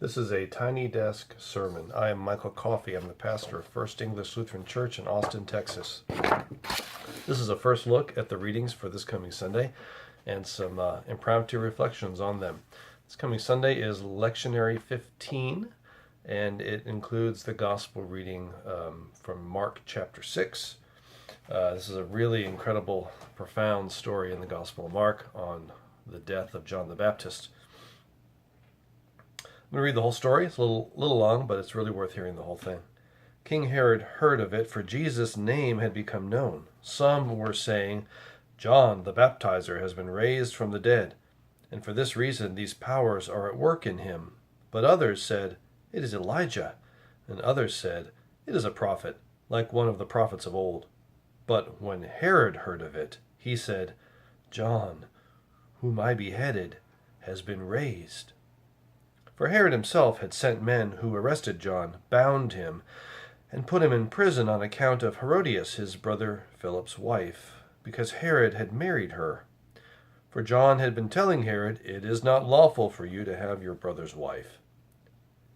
This is a Tiny Desk sermon. I am Michael Coffey. I'm the pastor of First English Lutheran Church in Austin, Texas. This is a first look at the readings for this coming Sunday and some impromptu reflections on them. This coming Sunday is Lectionary 15, and it includes the gospel reading from Mark chapter 6. This is a really incredible, profound story in the Gospel of Mark on the death of John the Baptist. I'm going to read the whole story. It's a little long, but it's really worth hearing the whole thing. King Herod heard of it, for Jesus' name had become known. Some were saying, "John the Baptizer has been raised from the dead, and for this reason these powers are at work in him." But others said, "It is Elijah." And others said, "It is a prophet, like one of the prophets of old." But when Herod heard of it, he said, "John, whom I beheaded, has been raised." For Herod himself had sent men who arrested John, bound him, and put him in prison on account of Herodias, his brother Philip's wife, because Herod had married her. For John had been telling Herod, "It is not lawful for you to have your brother's wife."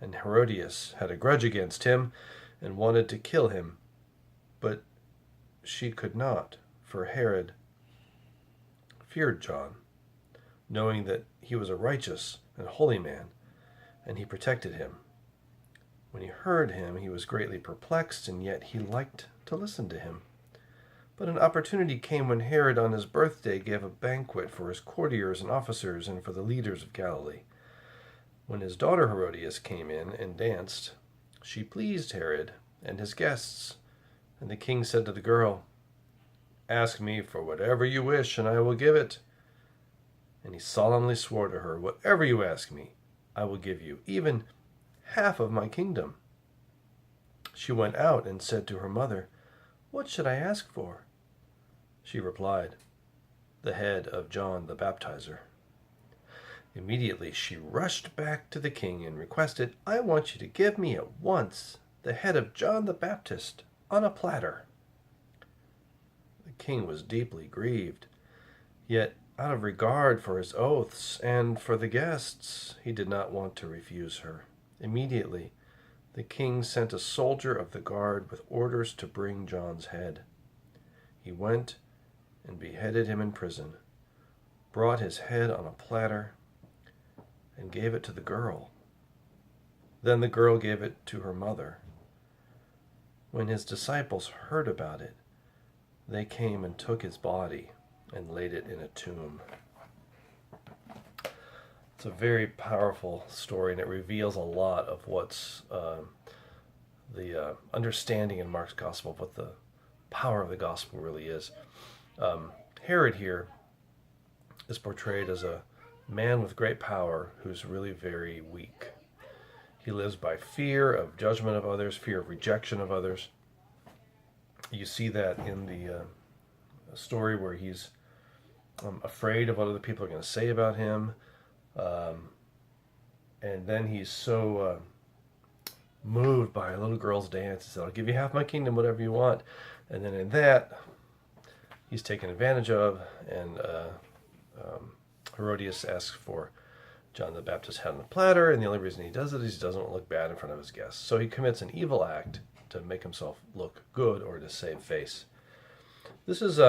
And Herodias had a grudge against him and wanted to kill him, but she could not, for Herod feared John, knowing that he was a righteous and holy man, and he protected him. When he heard him, he was greatly perplexed, and yet he liked to listen to him. But an opportunity came when Herod on his birthday gave a banquet for his courtiers and officers and for the leaders of Galilee. When his daughter Herodias came in and danced, she pleased Herod and his guests. And the king said to the girl, "Ask me for whatever you wish, and I will give it." And he solemnly swore to her, "Whatever you ask me, I will give you, even half of my kingdom." She went out and said to her mother, "What should I ask for?" She replied, "The head of John the Baptizer." Immediately she rushed back to the king and requested, "I want you to give me at once the head of John the Baptist on a platter." The king was deeply grieved, yet out of regard for his oaths and for the guests, he did not want to refuse her. Immediately, the king sent a soldier of the guard with orders to bring John's head. He went and beheaded him in prison, brought his head on a platter, and gave it to the girl. Then the girl gave it to her mother. When his disciples heard about it, they came and took his body and laid it in a tomb. It's a very powerful story, and it reveals a lot of what's the understanding in Mark's gospel of what the power of the gospel really is. Herod here is portrayed as a man with great power who's really very weak. He lives by fear of judgment of others, fear of rejection of others. You see that in the story where he's afraid of what other people are going to say about him. And then he's so moved by a little girl's dance. He said, "I'll give you half my kingdom, whatever you want." And then in that, he's taken advantage of, and Herodias asks for John the Baptist's head on a platter, and the only reason he does it is he doesn't want to look bad in front of his guests. So he commits an evil act to make himself look good or to save face. This is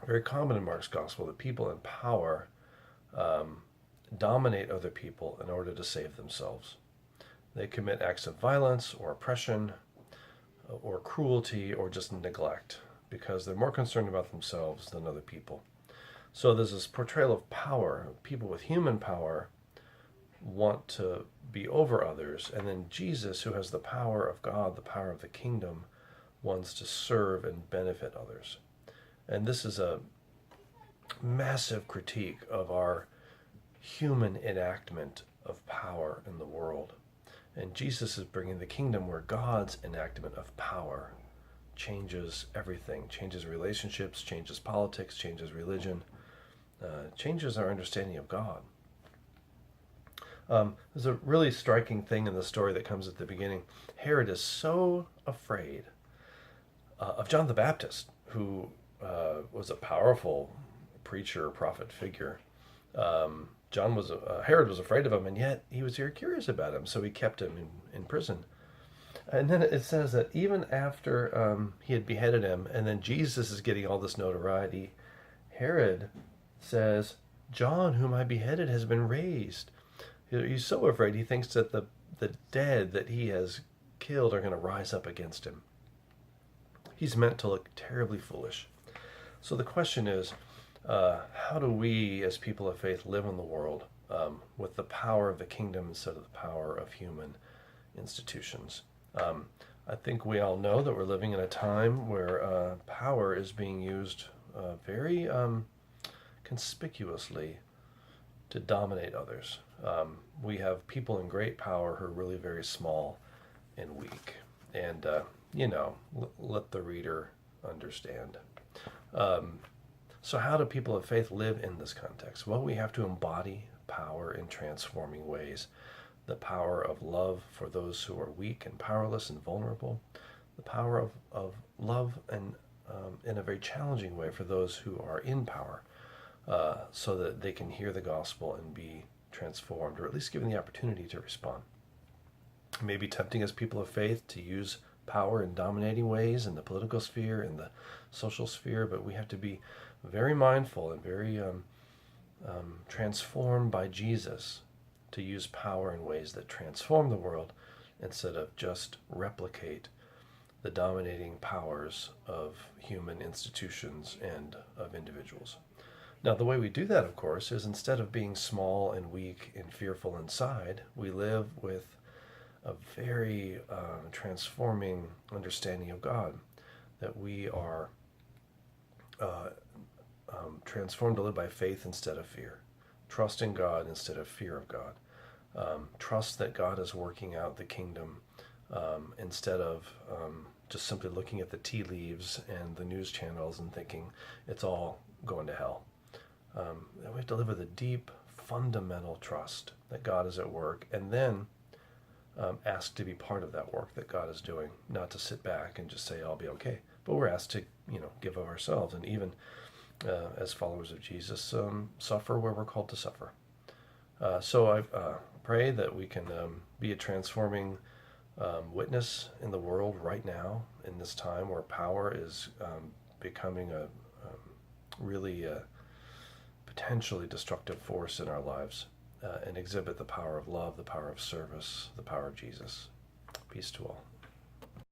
very common in Mark's gospel, that people in power dominate other people in order to save themselves. They commit acts of violence or oppression or cruelty or just neglect because they're more concerned about themselves than other people. So there's this portrayal of power. People with human power want to be over others, and then Jesus, who has the power of God, the power of the kingdom, wants to serve and benefit others. And this is a massive critique of our human enactment of power in the world. And Jesus is bringing the kingdom where God's enactment of power changes everything, changes relationships, changes politics, changes religion, changes our understanding of God. There's a really striking thing in the story that comes at the beginning. Herod is so afraid of John the Baptist, who was a powerful preacher, prophet figure, Herod was afraid of him, and yet he was very curious about him, so he kept him in prison. And then it says that even after he had beheaded him, and then Jesus is getting all this notoriety, Herod says, John, whom I beheaded, has been raised. He's so afraid, he thinks that the dead that he has killed are going to rise up against him. He's meant to look terribly foolish. So the question is, how do we as people of faith live in the world with the power of the kingdom instead of the power of human institutions? I think we all know that we're living in a time where power is being used very conspicuously to dominate others. We have people in great power who are really very small and weak. And, let the reader understand. So how do people of faith live in this context? Well, we have to embody power in transforming ways. The power of love for those who are weak and powerless and vulnerable. The power of love and in a very challenging way for those who are in power, so that they can hear the gospel and be transformed, or at least given the opportunity to respond. It may be tempting as people of faith to use power in dominating ways in the political sphere, in the social sphere, but we have to be very mindful and very transformed by Jesus to use power in ways that transform the world instead of just replicate the dominating powers of human institutions and of individuals. Now, the way we do that, of course, is instead of being small and weak and fearful inside, we live with a very transforming understanding of God, that we are transformed to live by faith instead of fear, trust in God instead of fear of God, trust that God is working out the kingdom instead of just simply looking at the tea leaves and the news channels and thinking it's all going to hell. We have to live with a deep, fundamental trust that God is at work, and then ask to be part of that work that God is doing, not to sit back and just say, I'll be okay. But we're asked to, give of ourselves, and even as followers of Jesus, suffer where we're called to suffer. So I pray that we can be a transforming witness in the world right now, in this time where power is becoming a really potentially destructive force in our lives, and exhibit the power of love, the power of service, the power of Jesus. Peace to all.